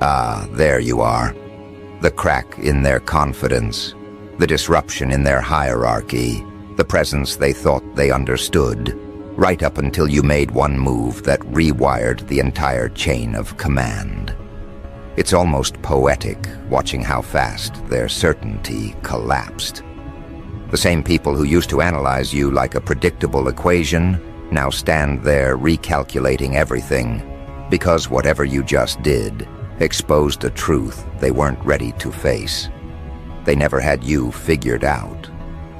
Ah, there you are. The crack in their confidence, the disruption in their hierarchy, the presence they thought they understood, right up until you made one move that rewired the entire chain of command. It's almost poetic watching how fast their certainty collapsed. The same people who used to analyze you like a predictable equation now stand there recalculating everything because whatever you just did exposed a truth they weren't ready to face. They never had you figured out,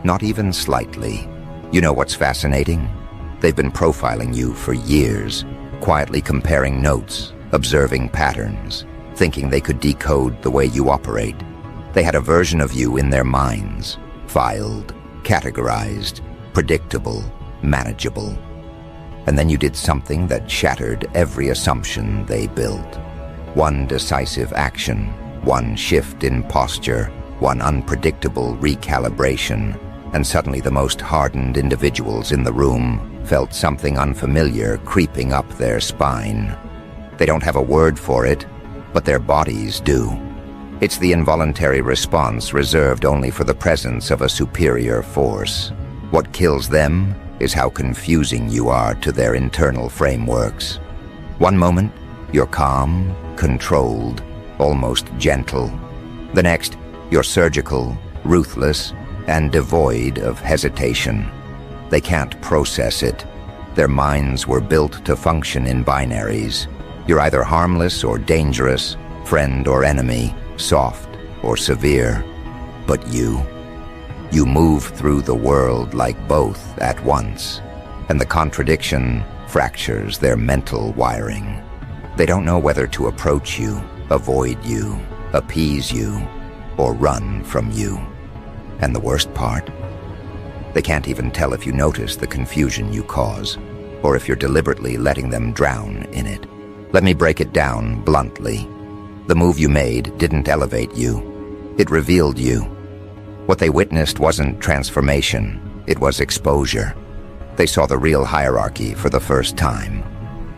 not even slightly. You know what's fascinating? They've been profiling you for years, quietly comparing notes, observing patterns, thinking they could decode the way you operate. They had a version of you in their minds, filed, categorized, predictable, manageable. And then you did something that shattered every assumption they built. One decisive action, one shift in posture, one unpredictable recalibration, and suddenly the most hardened individuals in the room felt something unfamiliar creeping up their spine. They don't have a word for it, but their bodies do. It's the involuntary response reserved only for the presence of a superior force. What kills them is how confusing you are to their internal frameworks. One moment, you're calm, controlled, almost gentle. The next, you're surgical, ruthless, and devoid of hesitation. They can't process it. Their minds were built to function in binaries. You're either harmless or dangerous, friend or enemy, soft or severe. But you move through the world like both at once, and the contradiction fractures their mental wiring. They don't know whether to approach you, avoid you, appease you, or run from you. And the worst part? They can't even tell if you notice the confusion you cause, or if you're deliberately letting them drown in it. Let me break it down bluntly. The move you made didn't elevate you. It revealed you. What they witnessed wasn't transformation, it was exposure. They saw the real hierarchy for the first time.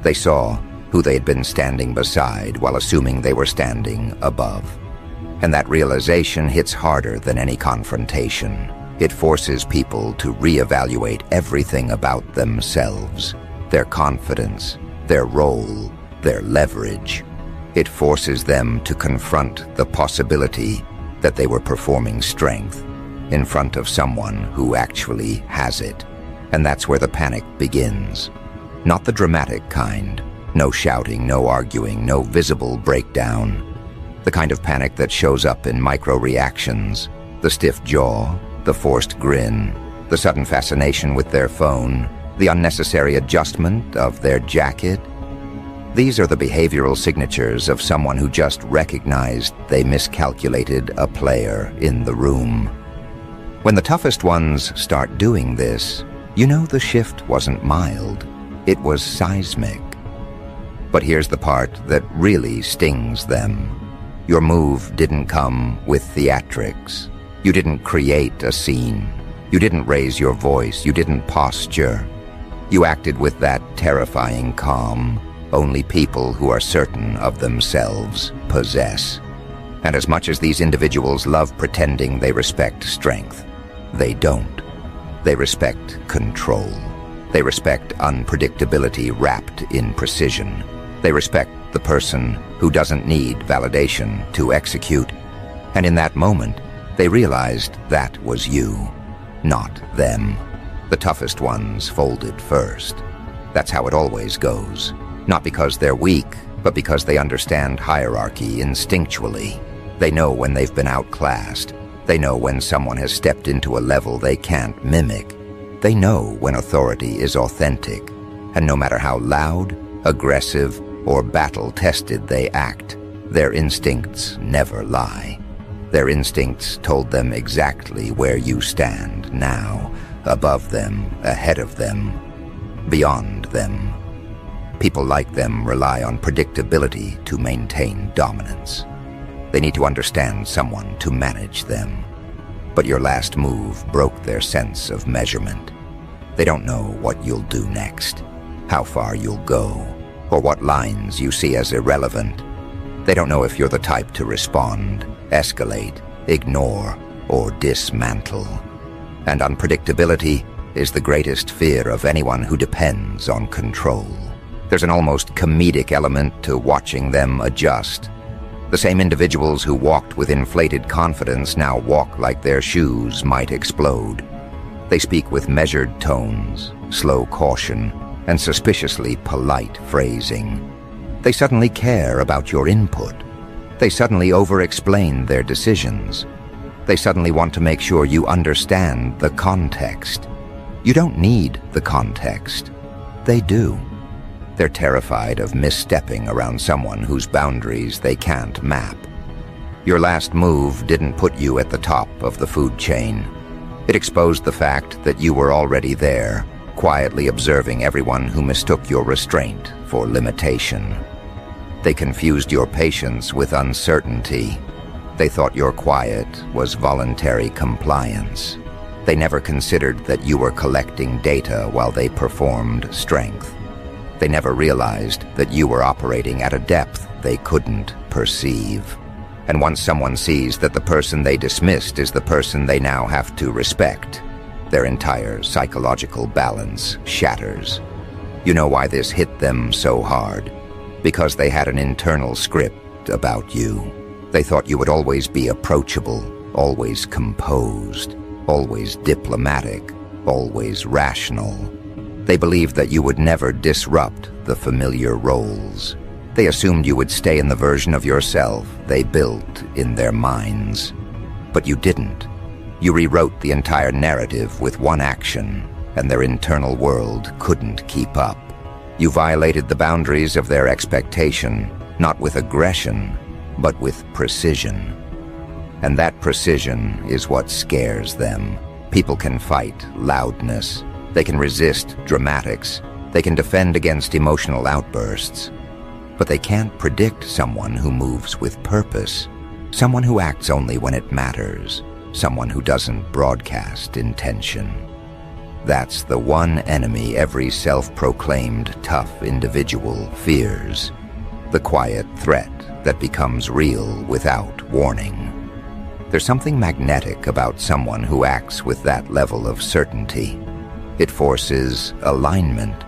They saw who they'd been standing beside while assuming they were standing above. And that realization hits harder than any confrontation. It forces people to reevaluate everything about themselves, their confidence, their role, their leverage. It forces them to confront the possibility that they were performing strength in front of someone who actually has it. And that's where the panic begins. Not the dramatic kind. No shouting, no arguing, no visible breakdown. The kind of panic that shows up in micro-reactions, the stiff jaw, the forced grin, the sudden fascination with their phone, the unnecessary adjustment of their jacket. These are the behavioral signatures of someone who just recognized they miscalculated a player in the room. When the toughest ones start doing this, you know the shift wasn't mild, it was seismic. But here's the part that really stings them. Your move didn't come with theatrics. You didn't create a scene. You didn't raise your voice. You didn't posture. You acted with that terrifying calm only people who are certain of themselves possess. And as much as these individuals love pretending they respect strength, they don't. They respect control. They respect unpredictability wrapped in precision. They respect the person who doesn't need validation to execute. And in that moment, they realized that was you, not them. The toughest ones folded first. That's how it always goes. Not because they're weak, but because they understand hierarchy instinctually. They know when they've been outclassed. They know when someone has stepped into a level they can't mimic. They know when authority is authentic. And no matter how loud, aggressive, or battle-tested they act, their instincts never lie. Their instincts told them exactly where you stand now, above them, ahead of them, beyond them. People like them rely on predictability to maintain dominance. They need to understand someone to manage them. But your last move broke their sense of measurement. They don't know what you'll do next, how far you'll go, or what lines you see as irrelevant. They don't know if you're the type to respond, escalate, ignore, or dismantle. And unpredictability is the greatest fear of anyone who depends on control. There's an almost comedic element to watching them adjust. The same individuals who walked with inflated confidence now walk like their shoes might explode. They speak with measured tones, slow caution, and suspiciously polite phrasing. They suddenly care about your input. They suddenly over-explain their decisions. They suddenly want to make sure you understand the context. You don't need the context. They do. They're terrified of misstepping around someone whose boundaries they can't map. Your last move didn't put you at the top of the food chain. It exposed the fact that you were already there, quietly observing everyone who mistook your restraint for limitation. They confused your patience with uncertainty. They thought your quiet was voluntary compliance. They never considered that you were collecting data while they performed strength. They never realized that you were operating at a depth they couldn't perceive. And once someone sees that the person they dismissed is the person they now have to respect, their entire psychological balance shatters. You know why this hit them so hard? Because they had an internal script about you. They thought you would always be approachable, always composed, always diplomatic, always rational. They believed that you would never disrupt the familiar roles. They assumed you would stay in the version of yourself they built in their minds. But you didn't. You rewrote the entire narrative with one action, and their internal world couldn't keep up. You violated the boundaries of their expectation, not with aggression, but with precision. And that precision is what scares them. People can fight loudness. They can resist dramatics. They can defend against emotional outbursts. But they can't predict someone who moves with purpose, someone who acts only when it matters, someone who doesn't broadcast intention. That's the one enemy every self-proclaimed tough individual fears, the quiet threat that becomes real without warning. There's something magnetic about someone who acts with that level of certainty. It forces alignment.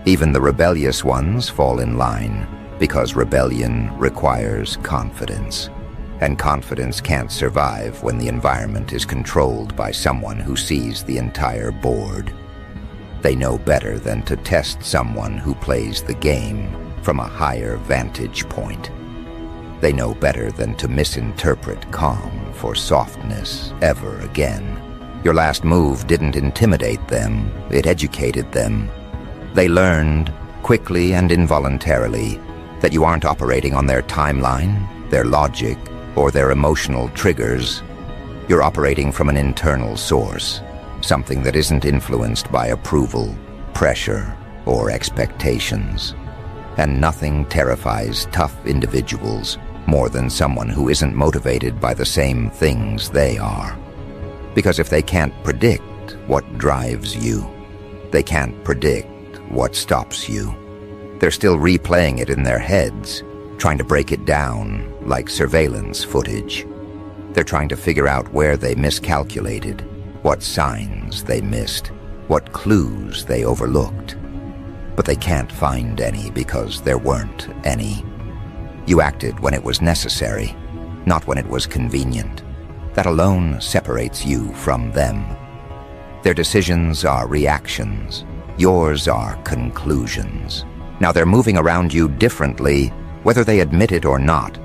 Even the rebellious ones fall in line, because rebellion requires confidence. And confidence can't survive when the environment is controlled by someone who sees the entire board. They know better than to test someone who plays the game from a higher vantage point. They know better than to misinterpret calm for softness ever again. Your last move didn't intimidate them, it educated them. They learned, quickly and involuntarily, that you aren't operating on their timeline, their logic, or their emotional triggers. You're operating from an internal source, something that isn't influenced by approval, pressure, or expectations. And nothing terrifies tough individuals more than someone who isn't motivated by the same things they are. Because if they can't predict what drives you, they can't predict what stops you. They're still replaying it in their heads, trying to break it down like surveillance footage. They're trying to figure out where they miscalculated, what signs they missed, what clues they overlooked. But they can't find any because there weren't any. You acted when it was necessary, not when it was convenient. That alone separates you from them. Their decisions are reactions. Yours are conclusions. Now they're moving around you differently, whether they admit it or not.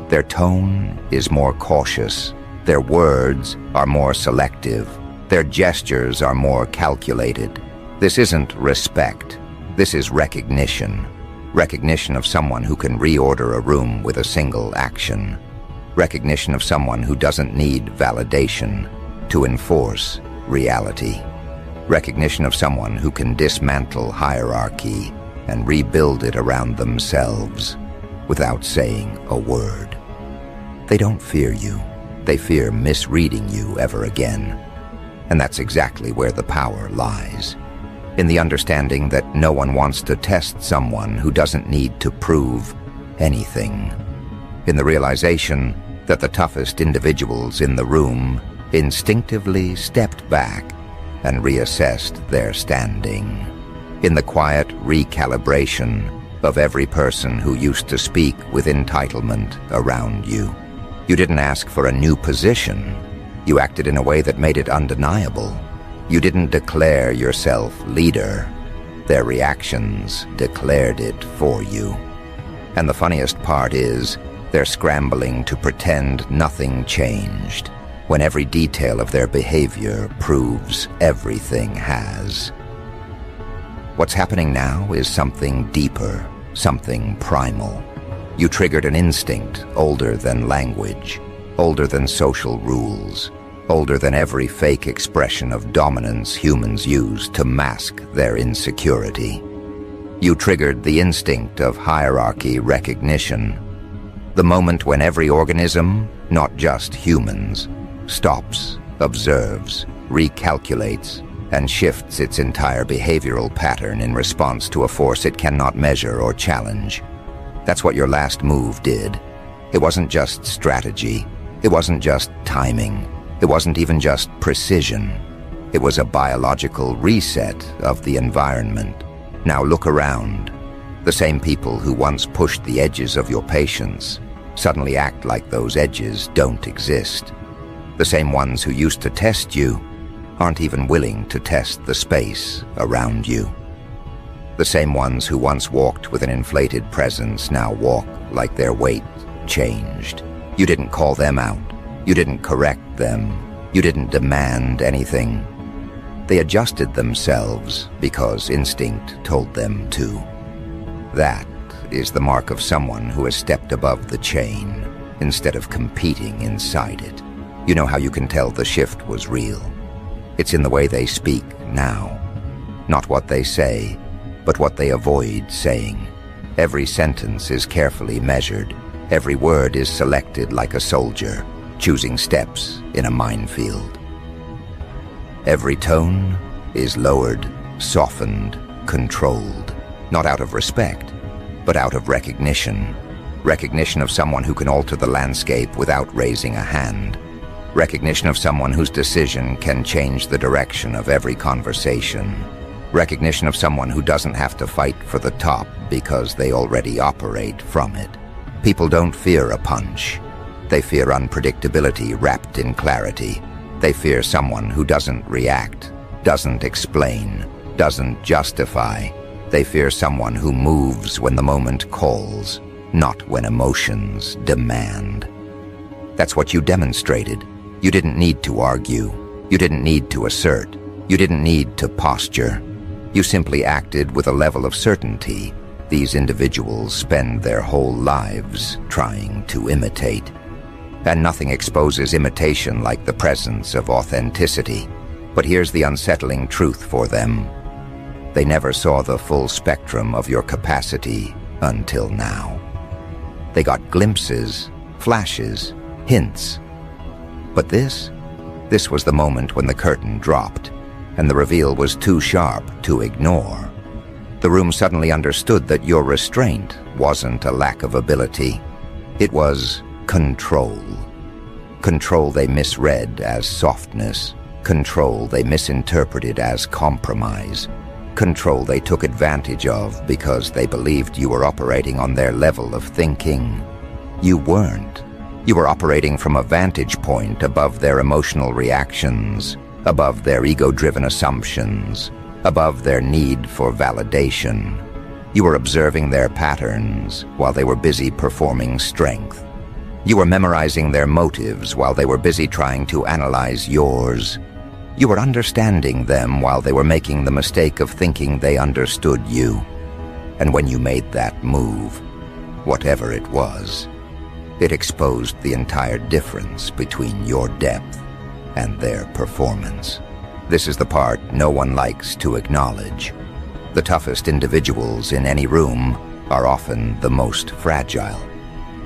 Their tone is more cautious. Their words are more selective. Their gestures are more calculated. This isn't respect. This is recognition. Recognition of someone who can reorder a room with a single action. Recognition of someone who doesn't need validation to enforce reality. Recognition of someone who can dismantle hierarchy and rebuild it around themselves without saying a word. They don't fear you. They fear misreading you ever again. And that's exactly where the power lies. In the understanding that no one wants to test someone who doesn't need to prove anything. in the realization that the toughest individuals in the room instinctively stepped back and reassessed their standing, in the quiet recalibration of every person who used to speak with entitlement around you. You didn't ask for a new position. You acted in a way that made it undeniable. You didn't declare yourself leader. Their reactions declared it for you. And the funniest part is, they're scrambling to pretend nothing changed, when every detail of their behavior proves everything has. What's happening now is something deeper, something primal. You triggered an instinct older than language, older than social rules, older than every fake expression of dominance humans use to mask their insecurity. You triggered the instinct of hierarchy recognition, the moment when every organism, not just humans, stops, observes, recalculates, and shifts its entire behavioral pattern in response to a force it cannot measure or challenge. That's what your last move did. It wasn't just strategy. It wasn't just timing. It wasn't even just precision. It was a biological reset of the environment. Now look around. The same people who once pushed the edges of your patience suddenly act like those edges don't exist. The same ones who used to test you aren't even willing to test the space around you. The same ones who once walked with an inflated presence now walk like their weight changed. You didn't call them out. You didn't correct them. You didn't demand anything. They adjusted themselves because instinct told them to. That is the mark of someone who has stepped above the chain instead of competing inside it. You know how you can tell the shift was real? It's in the way they speak now. Not what they say, but what they avoid saying. Every sentence is carefully measured. Every word is selected like a soldier, choosing steps in a minefield. Every tone is lowered, softened, controlled, not out of respect, but out of recognition. Recognition of someone who can alter the landscape without raising a hand. Recognition of someone whose decision can change the direction of every conversation. Recognition of someone who doesn't have to fight for the top because they already operate from it. People don't fear a punch. They fear unpredictability wrapped in clarity. They fear someone who doesn't react, doesn't explain, doesn't justify. They fear someone who moves when the moment calls, not when emotions demand. That's what you demonstrated. You didn't need to argue. You didn't need to assert. You didn't need to posture. You simply acted with a level of certainty these individuals spend their whole lives trying to imitate. And nothing exposes imitation like the presence of authenticity. But here's the unsettling truth for them. They never saw the full spectrum of your capacity until now. They got glimpses, flashes, hints. But this was the moment when the curtain dropped, and the reveal was too sharp to ignore. The room suddenly understood that your restraint wasn't a lack of ability. It was control. Control they misread as softness. Control they misinterpreted as compromise. Control they took advantage of because they believed you were operating on their level of thinking. You weren't. You were operating from a vantage point above their emotional reactions, above their ego-driven assumptions, above their need for validation. You were observing their patterns while they were busy performing strength. You were memorizing their motives while they were busy trying to analyze yours. You were understanding them while they were making the mistake of thinking they understood you. And when you made that move, whatever it was, it exposed the entire difference between your depth and their performance. This is the part no one likes to acknowledge. The toughest individuals in any room are often the most fragile.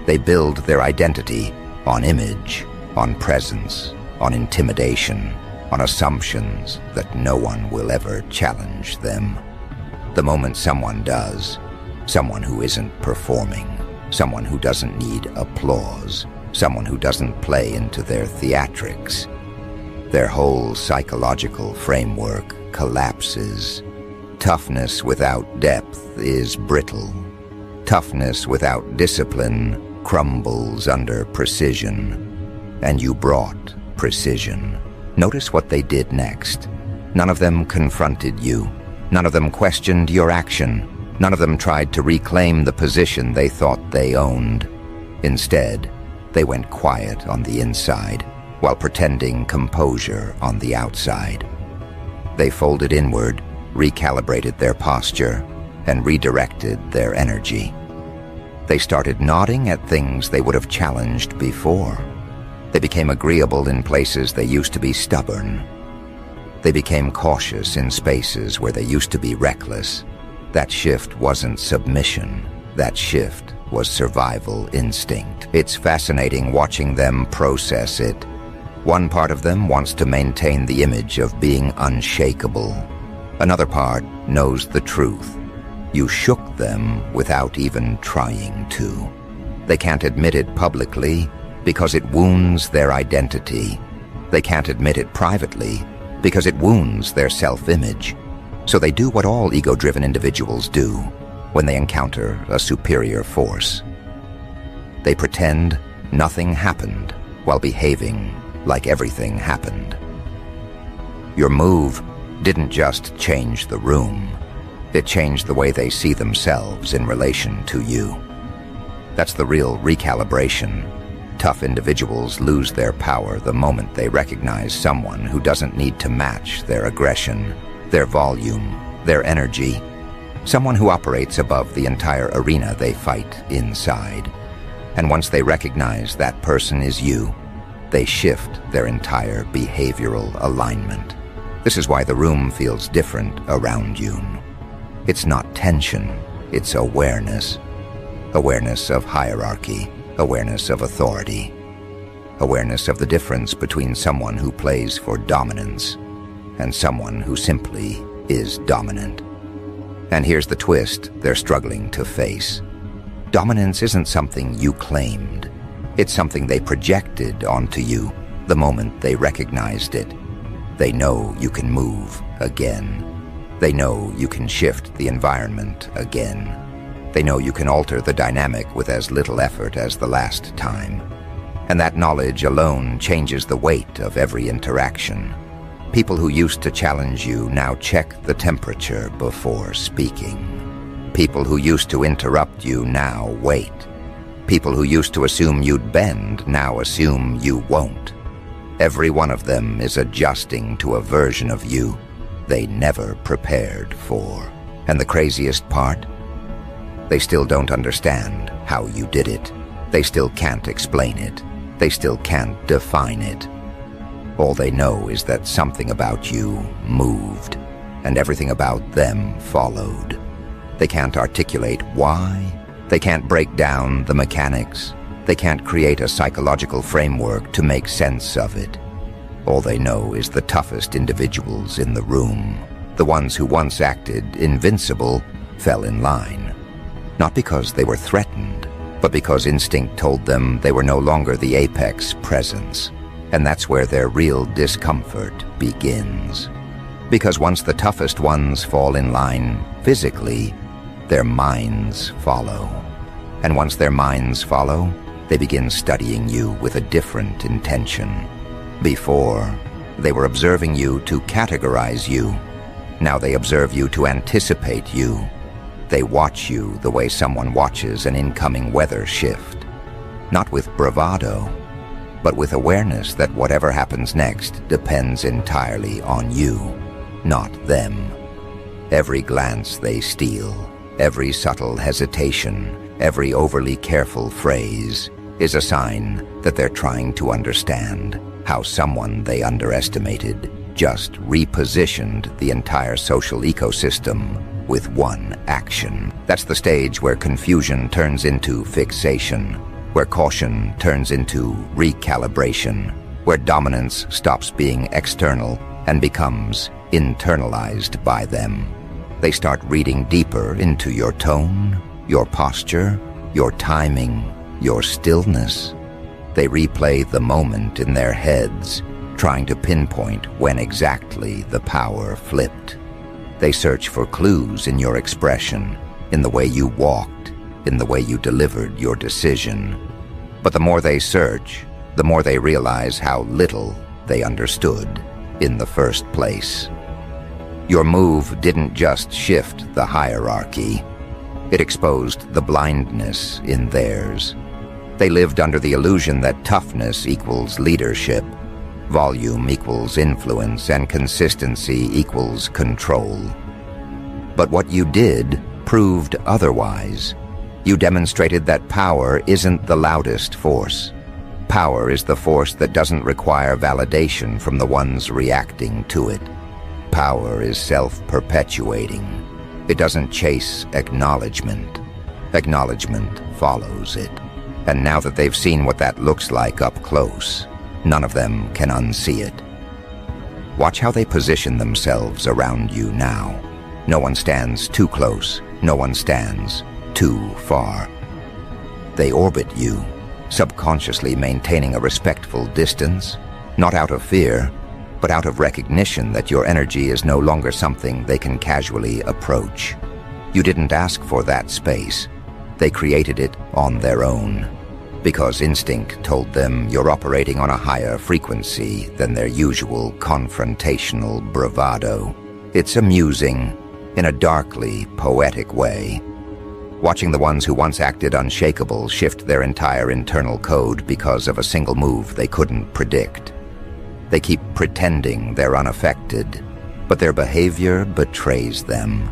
They build their identity on image, on presence, on intimidation, on assumptions that no one will ever challenge them. The moment someone does, someone who isn't performing, someone who doesn't need applause, someone who doesn't play into their theatrics. Their whole psychological framework collapses. Toughness without depth is brittle. Toughness without discipline crumbles under precision. And you brought precision. Notice what they did next. None of them confronted you. None of them questioned your action. None of them tried to reclaim the position they thought they owned. Instead, they went quiet on the inside, while pretending composure on the outside. They folded inward, recalibrated their posture, and redirected their energy. They started nodding at things they would have challenged before. They became agreeable in places they used to be stubborn. They became cautious in spaces where they used to be reckless. That shift wasn't submission. That shift was survival instinct. It's fascinating watching them process it. One part of them wants to maintain the image of being unshakable. Another part knows the truth. You shook them without even trying to. They can't admit it publicly because it wounds their identity. They can't admit it privately because it wounds their self-image. So they do what all ego-driven individuals do when they encounter a superior force. They pretend nothing happened while behaving like everything happened. Your move didn't just change the room. It changed the way they see themselves in relation to you. That's the real recalibration. Tough individuals lose their power the moment they recognize someone who doesn't need to match their aggression, their volume, their energy. Someone who operates above the entire arena they fight inside. And once they recognize that person is you, they shift their entire behavioral alignment. This is why the room feels different around you. It's not tension, it's awareness. Awareness of hierarchy, awareness of authority, awareness of the difference between someone who plays for dominance and someone who simply is dominant. And here's the twist they're struggling to face. Dominance isn't something you claimed. It's something they projected onto you the moment they recognized it. They know you can move again. They know you can shift the environment again. They know you can alter the dynamic with as little effort as the last time. And that knowledge alone changes the weight of every interaction. People who used to challenge you now check the temperature before speaking. People who used to interrupt you now wait. People who used to assume you'd bend now assume you won't. Every one of them is adjusting to a version of you they never prepared for. And the craziest part? They still don't understand how you did it. They still can't explain it. They still can't define it. All they know is that something about you moved, and everything about them followed. They can't articulate why. They can't break down the mechanics. They can't create a psychological framework to make sense of it. All they know is the toughest individuals in the room, the ones who once acted invincible, fell in line. Not because they were threatened, but because instinct told them they were no longer the apex presence. And that's where their real discomfort begins. Because once the toughest ones fall in line physically, their minds follow. And once their minds follow, they begin studying you with a different intention. Before, they were observing you to categorize you. Now they observe you to anticipate you. They watch you the way someone watches an incoming weather shift. Not with bravado, but with awareness that whatever happens next depends entirely on you, not them. Every glance they steal, every subtle hesitation, every overly careful phrase is a sign that they're trying to understand how someone they underestimated just repositioned the entire social ecosystem with one action. That's the stage where confusion turns into fixation, where caution turns into recalibration, where dominance stops being external and becomes internalized by them. They start reading deeper into your tone, your posture, your timing, your stillness. They replay the moment in their heads, trying to pinpoint when exactly the power flipped. They search for clues in your expression, in the way you walked, in the way you delivered your decision. But the more they search, the more they realize how little they understood in the first place. Your move didn't just shift the hierarchy. It exposed the blindness in theirs. They lived under the illusion that toughness equals leadership, volume equals influence, and consistency equals control. But what you did proved otherwise. You demonstrated that power isn't the loudest force. Power is the force that doesn't require validation from the ones reacting to it. Power is self-perpetuating. It doesn't chase acknowledgement. Acknowledgement follows it. And now that they've seen what that looks like up close, none of them can unsee it. Watch how they position themselves around you now. No one stands too close. No one stands too far. They orbit you, subconsciously maintaining a respectful distance, not out of fear, but out of recognition that your energy is no longer something they can casually approach. You didn't ask for that space. They created it on their own, because instinct told them you're operating on a higher frequency than their usual confrontational bravado. It's amusing, in a darkly poetic way. Watching the ones who once acted unshakable shift their entire internal code because of a single move they couldn't predict. They keep pretending they're unaffected, but their behavior betrays them.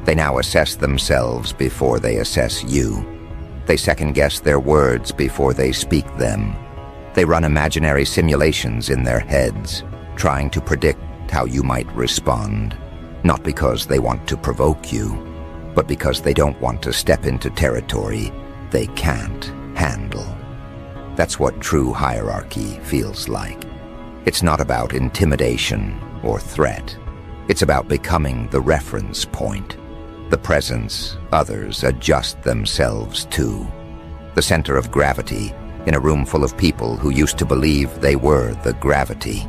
They now assess themselves before they assess you. They second-guess their words before they speak them. They run imaginary simulations in their heads, trying to predict how you might respond, not because they want to provoke you, but because they don't want to step into territory they can't handle. That's what true hierarchy feels like. It's not about intimidation or threat. It's about becoming the reference point, the presence others adjust themselves to, the center of gravity in a room full of people who used to believe they were the gravity.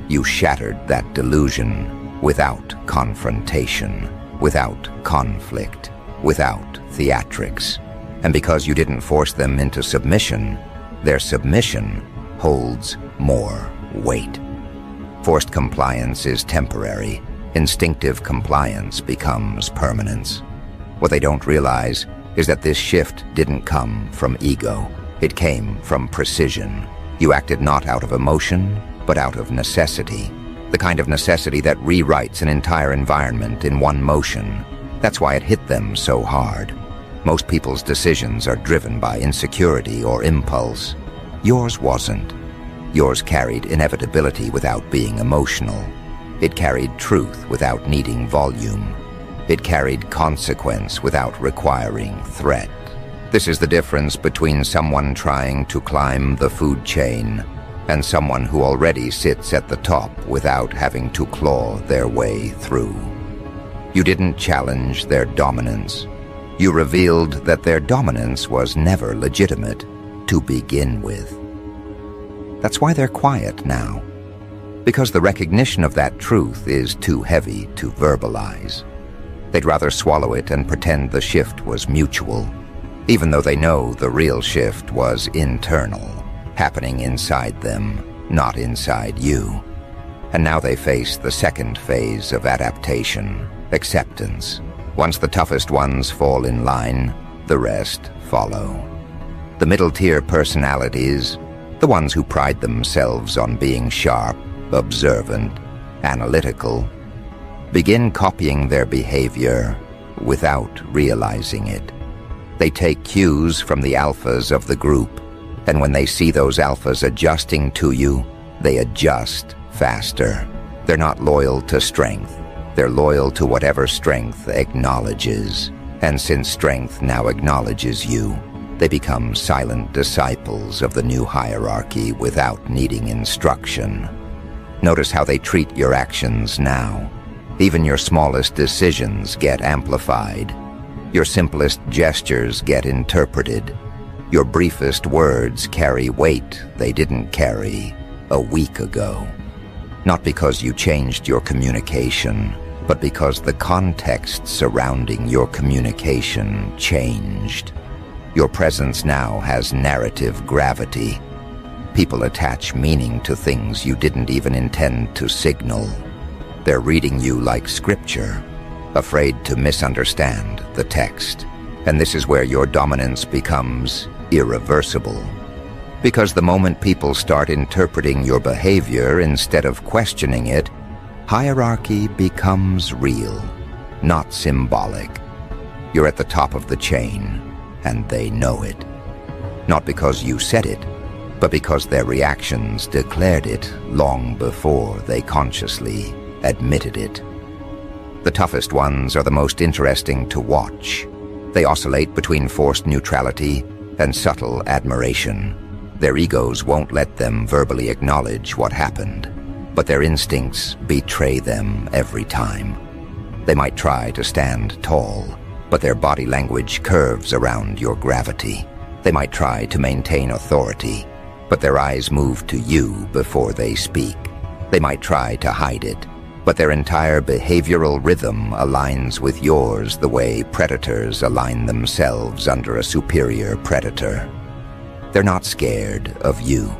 You shattered that delusion without confrontation, without conflict, without theatrics. And because you didn't force them into submission, their submission holds more weight. Forced compliance is temporary. Instinctive compliance becomes permanence. What they don't realize is that this shift didn't come from ego. It came from precision. You acted not out of emotion, but out of necessity. The kind of necessity that rewrites an entire environment in one motion. That's why it hit them so hard. Most people's decisions are driven by insecurity or impulse. Yours wasn't. Yours carried inevitability without being emotional. It carried truth without needing volume. It carried consequence without requiring threat. This is the difference between someone trying to climb the food chain and someone who already sits at the top without having to claw their way through. You didn't challenge their dominance. You revealed that their dominance was never legitimate to begin with. That's why they're quiet now, because the recognition of that truth is too heavy to verbalize. They'd rather swallow it and pretend the shift was mutual, even though they know the real shift was internal, happening inside them, not inside you. And now they face the second phase of adaptation, acceptance. Once the toughest ones fall in line, the rest follow. The middle-tier personalities, the ones who pride themselves on being sharp, observant, analytical, begin copying their behavior without realizing it. They take cues from the alphas of the group, and when they see those alphas adjusting to you, they adjust faster. They're not loyal to strength. They're loyal to whatever strength acknowledges. And since strength now acknowledges you, they become silent disciples of the new hierarchy without needing instruction. Notice how they treat your actions now. Even your smallest decisions get amplified. Your simplest gestures get interpreted. Your briefest words carry weight they didn't carry a week ago. Not because you changed your communication, but because the context surrounding your communication changed. Your presence now has narrative gravity. People attach meaning to things you didn't even intend to signal. They're reading you like scripture, afraid to misunderstand the text. And this is where your dominance becomes irreversible. Because the moment people start interpreting your behavior instead of questioning it, hierarchy becomes real, not symbolic. You're at the top of the chain, and they know it. Not because you said it, but because their reactions declared it long before they consciously admitted it. The toughest ones are the most interesting to watch. They oscillate between forced neutrality and subtle admiration. Their egos won't let them verbally acknowledge what happened, but their instincts betray them every time. They might try to stand tall, but their body language curves around your gravity. They might try to maintain authority, but their eyes move to you before they speak. They might try to hide it, but their entire behavioral rhythm aligns with yours the way predators align themselves under a superior predator. They're not scared of you.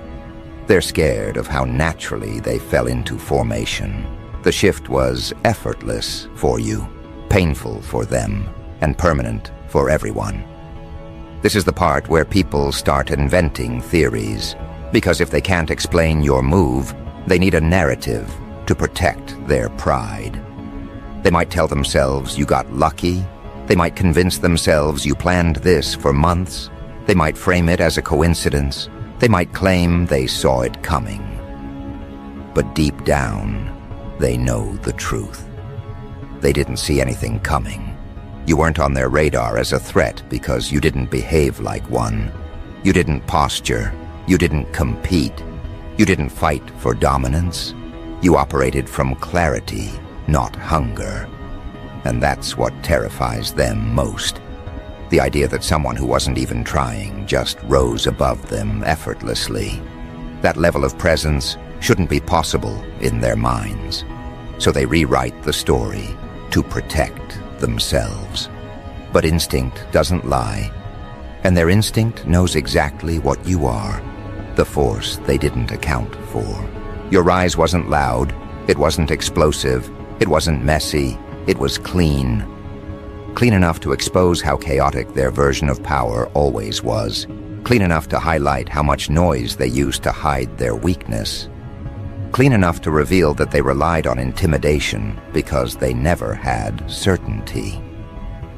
They're scared of how naturally they fell into formation. The shift was effortless for you, painful for them, and permanent for everyone. This is the part where people start inventing theories, because if they can't explain your move, they need a narrative to protect their pride. They might tell themselves you got lucky. They might convince themselves you planned this for months. They might frame it as a coincidence. They might claim they saw it coming. But deep down, they know the truth. They didn't see anything coming. You weren't on their radar as a threat because you didn't behave like one. You didn't posture. You didn't compete. You didn't fight for dominance. You operated from clarity, not hunger. And that's what terrifies them most. The idea that someone who wasn't even trying just rose above them effortlessly. That level of presence shouldn't be possible in their minds. So they rewrite the story to protect themselves. But instinct doesn't lie. And their instinct knows exactly what you are, the force they didn't account for. Your rise wasn't loud, it wasn't explosive, it wasn't messy, it was clean. Clean enough to expose how chaotic their version of power always was. Clean enough to highlight how much noise they used to hide their weakness. Clean enough to reveal that they relied on intimidation because they never had certainty.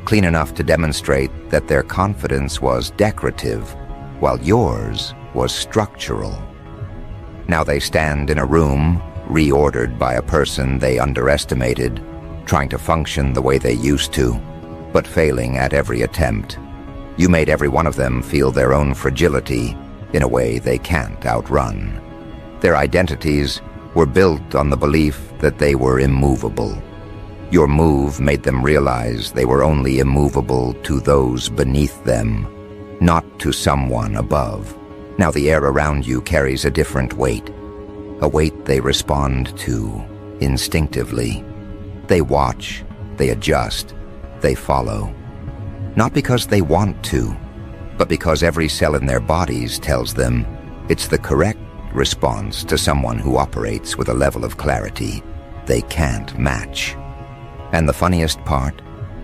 Clean enough to demonstrate that their confidence was decorative, while yours was structural. Now they stand in a room, reordered by a person they underestimated, trying to function the way they used to, but failing at every attempt. You made every one of them feel their own fragility in a way they can't outrun. Their identities were built on the belief that they were immovable. Your move made them realize they were only immovable to those beneath them, not to someone above. Now the air around you carries a different weight, a weight they respond to instinctively. They watch, they adjust, they follow. Not because they want to, but because every cell in their bodies tells them it's the correct response to someone who operates with a level of clarity they can't match. And the funniest part,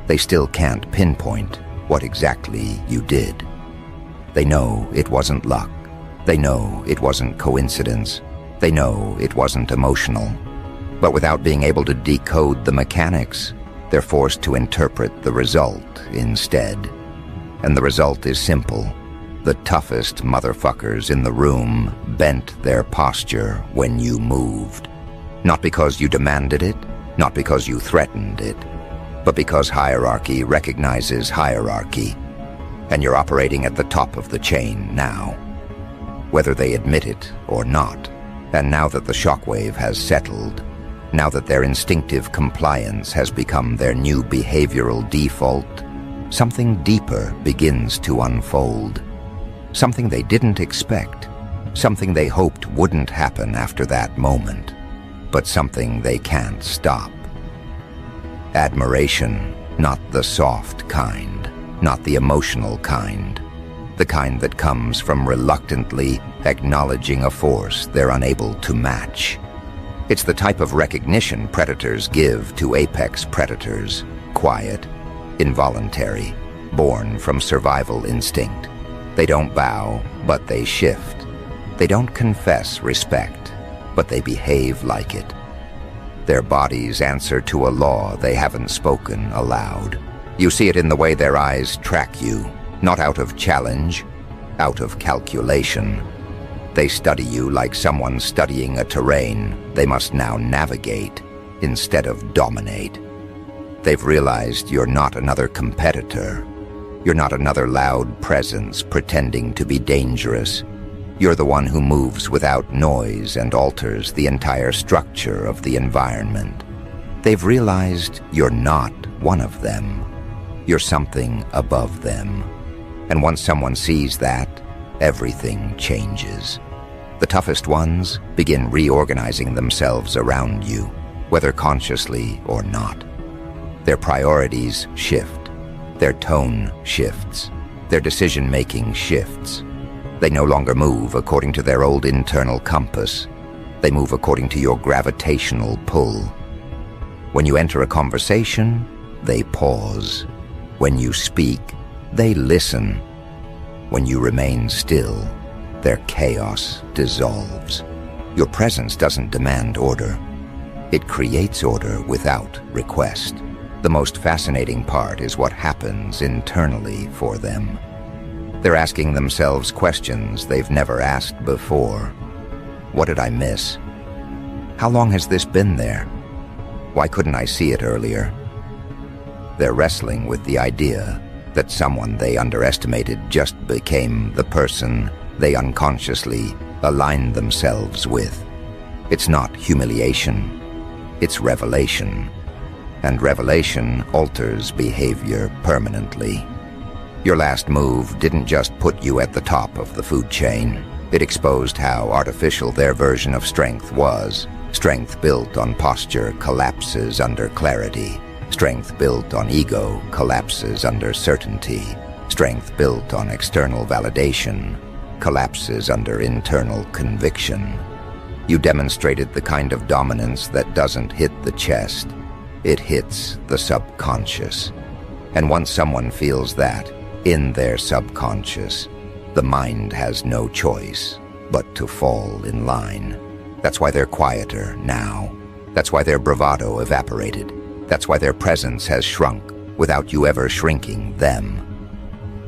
they still can't pinpoint what exactly you did. They know it wasn't luck. They know it wasn't coincidence. They know it wasn't emotional. But without being able to decode the mechanics, they're forced to interpret the result instead. And the result is simple. The toughest motherfuckers in the room bent their posture when you moved. Not because you demanded it, not because you threatened it, but because hierarchy recognizes hierarchy. And you're operating at the top of the chain now, whether they admit it or not. And now that the shockwave has settled, now that their instinctive compliance has become their new behavioral default, something deeper begins to unfold. Something they didn't expect, something they hoped wouldn't happen after that moment, but something they can't stop. Admiration, not the soft kind, not the emotional kind, the kind that comes from reluctantly acknowledging a force they're unable to match. It's the type of recognition predators give to apex predators, quiet, involuntary, born from survival instinct. They don't bow, but they shift. They don't confess respect, but they behave like it. Their bodies answer to a law they haven't spoken aloud. You see it in the way their eyes track you, not out of challenge, out of calculation. They study you like someone studying a terrain they must now navigate instead of dominate. They've realized you're not another competitor. You're not another loud presence pretending to be dangerous. You're the one who moves without noise and alters the entire structure of the environment. They've realized you're not one of them. You're something above them. And once someone sees that, everything changes. The toughest ones begin reorganizing themselves around you, whether consciously or not. Their priorities shift. Their tone shifts. Their decision-making shifts. They no longer move according to their old internal compass. They move according to your gravitational pull. When you enter a conversation, they pause. When you speak, they listen. When you remain still, their chaos dissolves. Your presence doesn't demand order. It creates order without request. The most fascinating part is what happens internally for them. They're asking themselves questions they've never asked before. What did I miss? How long has this been there? Why couldn't I see it earlier? They're wrestling with the idea that someone they underestimated just became the person they unconsciously aligned themselves with. It's not humiliation, it's revelation. And revelation alters behavior permanently. Your last move didn't just put you at the top of the food chain. It exposed how artificial their version of strength was. Strength built on posture collapses under clarity. Strength built on ego collapses under certainty. Strength built on external validation collapses under internal conviction. You demonstrated the kind of dominance that doesn't hit the chest. It hits the subconscious. And once someone feels that, in their subconscious, the mind has no choice but to fall in line. That's why they're quieter now. That's why their bravado evaporated. That's why their presence has shrunk without you ever shrinking them.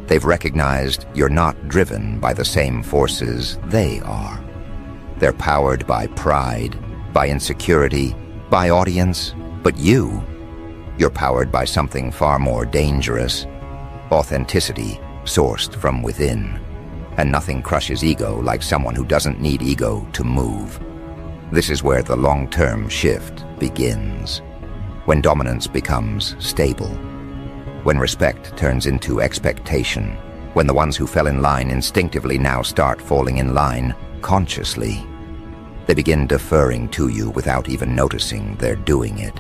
They've recognized you're not driven by the same forces they are. They're powered by pride, by insecurity, by audience, but you're powered by something far more dangerous. Authenticity sourced from within. And nothing crushes ego like someone who doesn't need ego to move. This is where the long-term shift begins. When dominance becomes stable. When respect turns into expectation. When the ones who fell in line instinctively now start falling in line consciously. They begin deferring to you without even noticing they're doing it.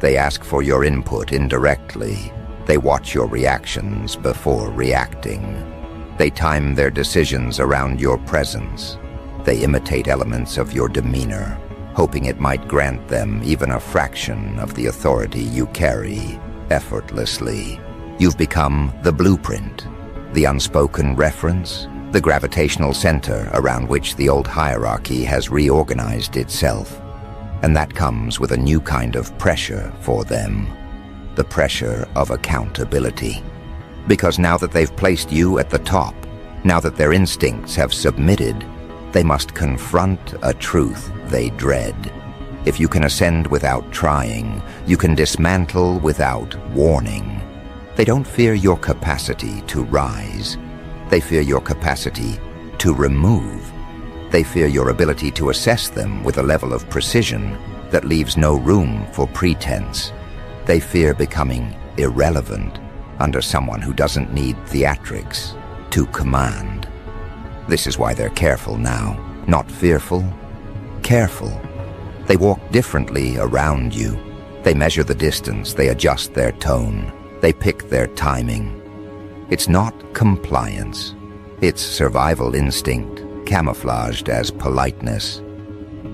They ask for your input indirectly. They watch your reactions before reacting. They time their decisions around your presence. They imitate elements of your demeanor, hoping it might grant them even a fraction of the authority you carry effortlessly. You've become the blueprint, the unspoken reference, the gravitational center around which the old hierarchy has reorganized itself. And that comes with a new kind of pressure for them. The pressure of accountability. Because now that they've placed you at the top, now that their instincts have submitted, they must confront a truth they dread. If you can ascend without trying, you can dismantle without warning. They don't fear your capacity to rise. They fear your capacity to remove. They fear your ability to assess them with a level of precision that leaves no room for pretense. They fear becoming irrelevant, under someone who doesn't need theatrics to command. This is why they're careful now, not fearful, careful. They walk differently around you. They measure the distance, they adjust their tone, they pick their timing. It's not compliance. It's survival instinct, camouflaged as politeness.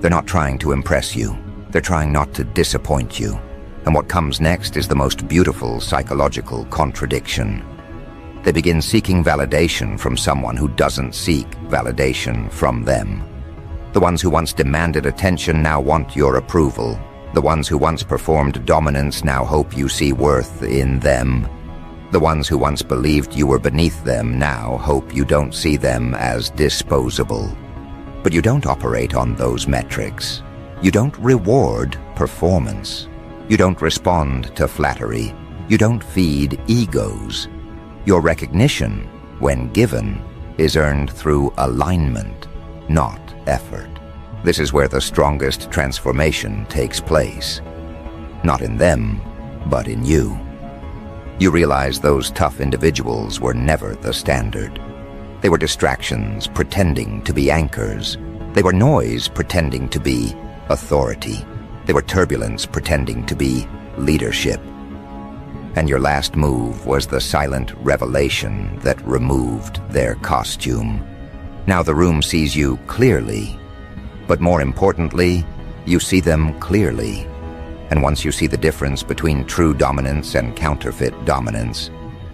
They're not trying to impress you. They're trying not to disappoint you. And what comes next is the most beautiful psychological contradiction. They begin seeking validation from someone who doesn't seek validation from them. The ones who once demanded attention now want your approval. The ones who once performed dominance now hope you see worth in them. The ones who once believed you were beneath them now hope you don't see them as disposable. But you don't operate on those metrics. You don't reward performance. You don't respond to flattery. You don't feed egos. Your recognition, when given, is earned through alignment, not effort. This is where the strongest transformation takes place. Not in them, but in you. You realize those tough individuals were never the standard. They were distractions pretending to be anchors. They were noise pretending to be authority. They were turbulence pretending to be leadership. And your last move was the silent revelation that removed their costume. Now the room sees you clearly, but more importantly, you see them clearly. And once you see the difference between true dominance and counterfeit dominance,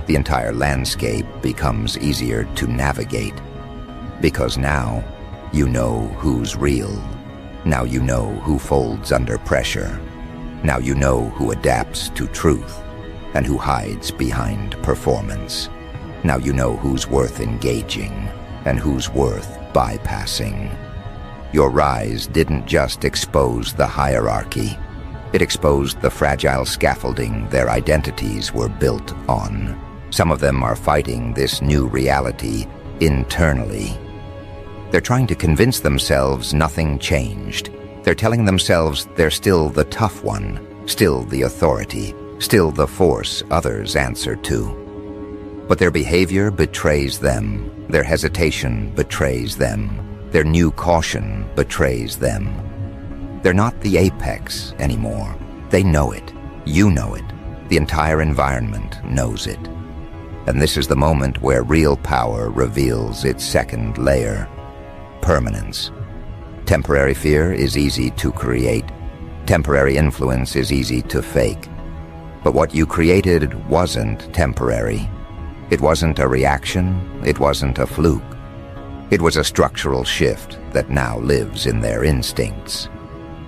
the entire landscape becomes easier to navigate. Because now, you know who's real. Now you know who folds under pressure. Now you know who adapts to truth and who hides behind performance. Now you know who's worth engaging and who's worth bypassing. Your rise didn't just expose the hierarchy. It exposed the fragile scaffolding their identities were built on. Some of them are fighting this new reality internally. They're trying to convince themselves nothing changed. They're telling themselves they're still the tough one, still the authority, still the force others answer to. But their behavior betrays them. Their hesitation betrays them. Their new caution betrays them. They're not the apex anymore. They know it. You know it. The entire environment knows it. And this is the moment where real power reveals its second layer: permanence. Temporary fear is easy to create. Temporary influence is easy to fake. But what you created wasn't temporary. It wasn't a reaction. It wasn't a fluke. It was a structural shift that now lives in their instincts.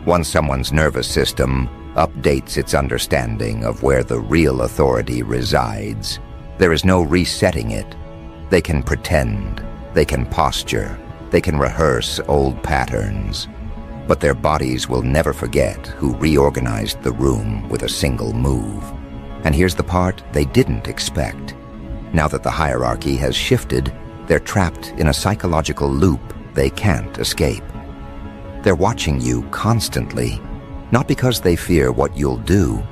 Once someone's nervous system updates its understanding of where the real authority resides, there is no resetting it. They can pretend, they can posture, they can rehearse old patterns, but their bodies will never forget who reorganized the room with a single move. And here's the part they didn't expect. Now that the hierarchy has shifted, they're trapped in a psychological loop they can't escape. They're watching you constantly, not because they fear what you'll do,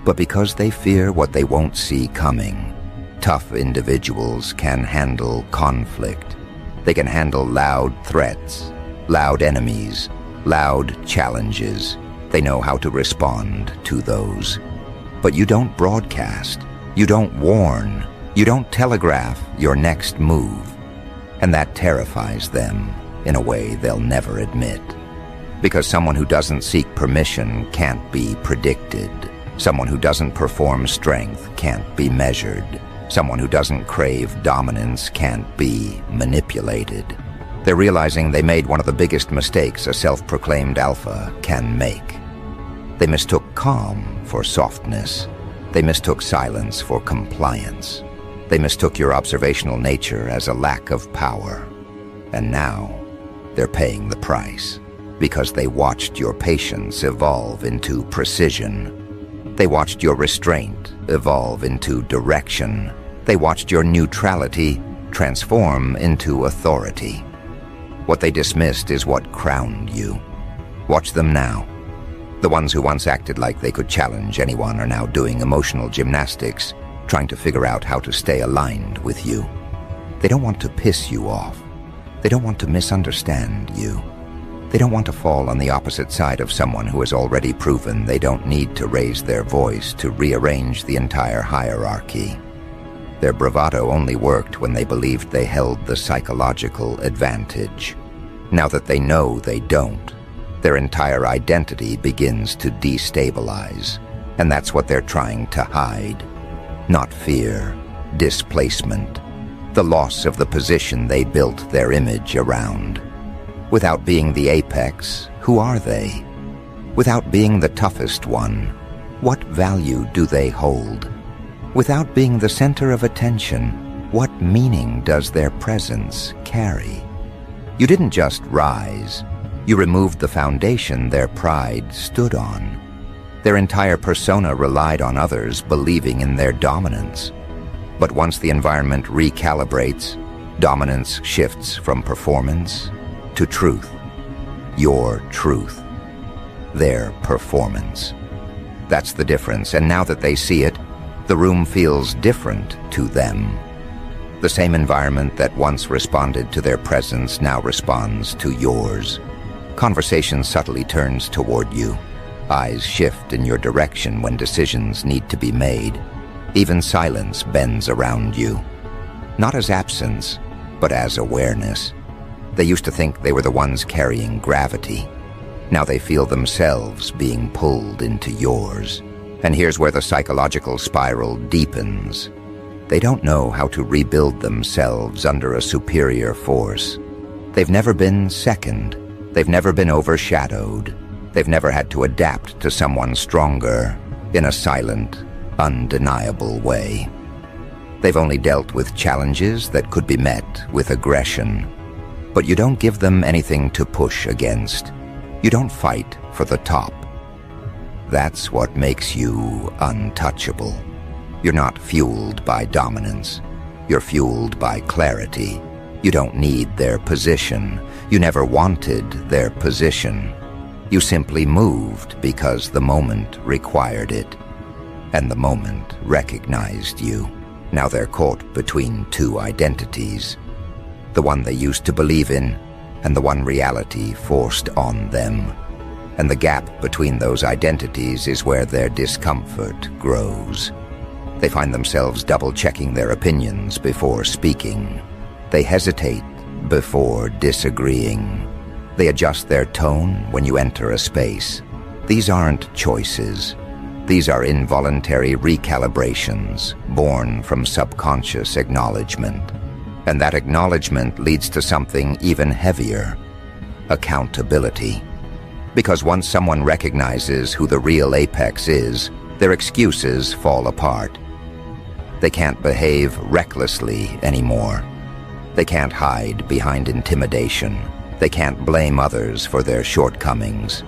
but because they fear what they won't see coming. Tough individuals can handle conflict. They can handle loud threats, loud enemies, loud challenges. They know how to respond to those. But you don't broadcast, you don't warn, you don't telegraph your next move. And that terrifies them in a way they'll never admit. Because someone who doesn't seek permission can't be predicted. Someone who doesn't perform strength can't be measured. Someone who doesn't crave dominance can't be manipulated. They're realizing they made one of the biggest mistakes a self-proclaimed alpha can make. They mistook calm for softness. They mistook silence for compliance. They mistook your observational nature as a lack of power. And now, they're paying the price. Because they watched your patience evolve into precision. They watched your restraint evolve into direction. They watched your neutrality transform into authority. What they dismissed is what crowned you. Watch them now. The ones who once acted like they could challenge anyone are now doing emotional gymnastics trying to figure out how to stay aligned with you. They don't want to piss you off. They don't want to misunderstand you. They don't want to fall on the opposite side of someone who has already proven they don't need to raise their voice to rearrange the entire hierarchy. Their bravado only worked when they believed they held the psychological advantage. Now that they know they don't, their entire identity begins to destabilize, and that's what they're trying to hide. Not fear, displacement, the loss of the position they built their image around. Without being the apex, who are they? Without being the toughest one, what value do they hold? Without being the center of attention, what meaning does their presence carry? You didn't just rise, you removed the foundation their pride stood on. Their entire persona relied on others believing in their dominance. But once the environment recalibrates, dominance shifts from performance to truth. Your truth. Their performance. That's the difference, and now that they see it, the room feels different to them. The same environment that once responded to their presence now responds to yours. Conversation subtly turns toward you. Eyes shift in your direction when decisions need to be made. Even silence bends around you. Not as absence, but as awareness. They used to think they were the ones carrying gravity. Now they feel themselves being pulled into yours. And here's where the psychological spiral deepens. They don't know how to rebuild themselves under a superior force. They've never been second. They've never been overshadowed. They've never had to adapt to someone stronger in a silent, undeniable way. They've only dealt with challenges that could be met with aggression. But you don't give them anything to push against. You don't fight for the top. That's what makes you untouchable. You're not fueled by dominance. You're fueled by clarity. You don't need their position. You never wanted their position. You simply moved because the moment required it. And the moment recognized you. Now they're caught between two identities. The one they used to believe in, and the one reality forced on them. And the gap between those identities is where their discomfort grows. They find themselves double-checking their opinions before speaking. They hesitate before disagreeing. They adjust their tone when you enter a space. These aren't choices. These are involuntary recalibrations born from subconscious acknowledgement. And that acknowledgement leads to something even heavier: accountability. Because once someone recognizes who the real apex is, their excuses fall apart. They can't behave recklessly anymore. They can't hide behind intimidation. They can't blame others for their shortcomings.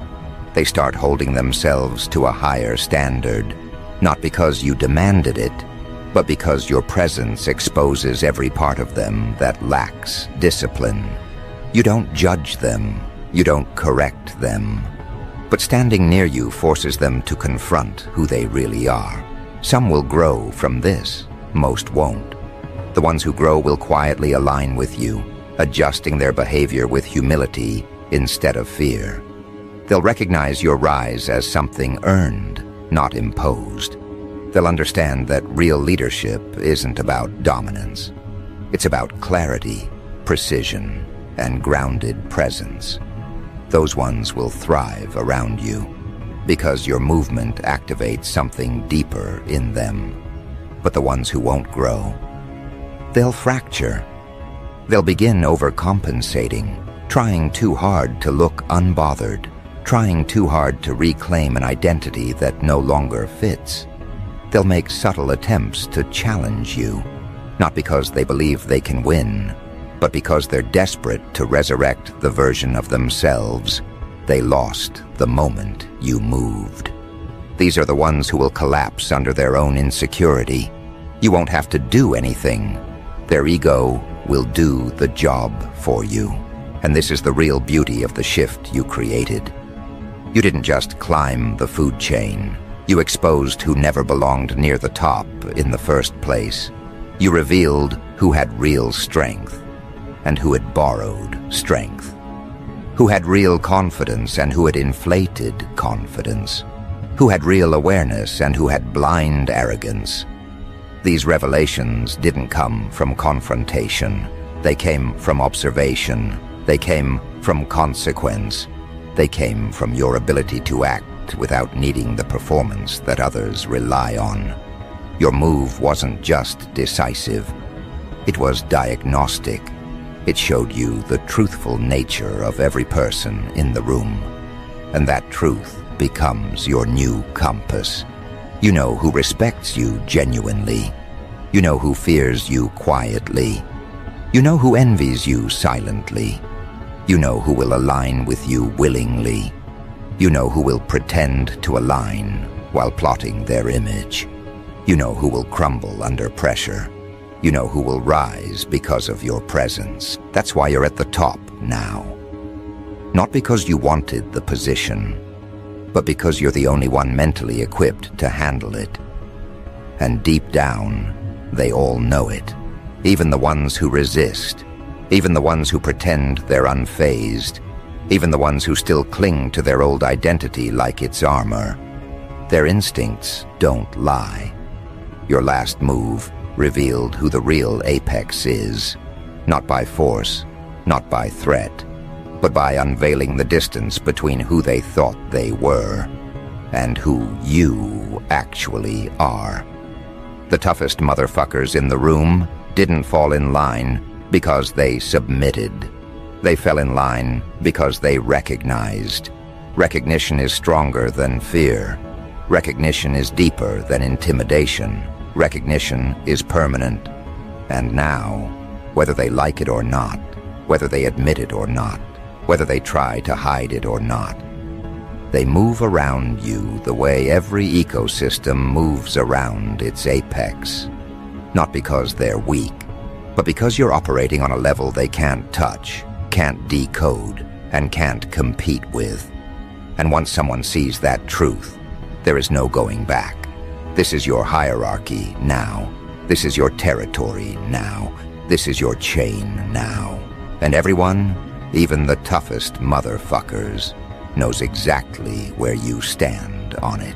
They start holding themselves to a higher standard, not because you demanded it, but because your presence exposes every part of them that lacks discipline. You don't judge them. You don't correct them. But standing near you forces them to confront who they really are. Some will grow from this. Most won't. The ones who grow will quietly align with you, adjusting their behavior with humility instead of fear. They'll recognize your rise as something earned, not imposed. They'll understand that real leadership isn't about dominance. It's about clarity, precision, and grounded presence. Those ones will thrive around you because your movement activates something deeper in them. But the ones who won't grow, they'll fracture. They'll begin overcompensating, trying too hard to look unbothered, trying too hard to reclaim an identity that no longer fits. They'll make subtle attempts to challenge you, not because they believe they can win, but because they're desperate to resurrect the version of themselves they lost the moment you moved. These are the ones who will collapse under their own insecurity. You won't have to do anything. Their ego will do the job for you. And this is the real beauty of the shift you created. You didn't just climb the food chain. You exposed who never belonged near the top in the first place. You revealed who had real strength and who had borrowed strength, who had real confidence and who had inflated confidence, who had real awareness and who had blind arrogance. These revelations didn't come from confrontation. They came from observation. They came from consequence. They came from your ability to act without needing the performance that others rely on. Your move wasn't just decisive. It was diagnostic. It showed you the truthful nature of every person in the room. And that truth becomes your new compass. You know who respects you genuinely. You know who fears you quietly. You know who envies you silently. You know who will align with you willingly. You know who will pretend to align while plotting their image. You know who will crumble under pressure. You know who will rise because of your presence. That's why you're at the top now. Not because you wanted the position, but because you're the only one mentally equipped to handle it. And deep down, they all know it. Even the ones who resist. Even the ones who pretend they're unfazed. Even the ones who still cling to their old identity like it's armor. Their instincts don't lie. Your last move revealed who the real apex is. Not by force, not by threat, but by unveiling the distance between who they thought they were and who you actually are. The toughest motherfuckers in the room didn't fall in line because they submitted. They fell in line because they recognized. Recognition is stronger than fear. Recognition is deeper than intimidation. Recognition is permanent. And now, whether they like it or not, whether they admit it or not, whether they try to hide it or not, they move around you the way every ecosystem moves around its apex. Not because they're weak, but because you're operating on a level they can't touch, can't decode, and can't compete with. And once someone sees that truth, there is no going back. This is your hierarchy now. This is your territory now. This is your chain now. And everyone, even the toughest motherfuckers, knows exactly where you stand on it.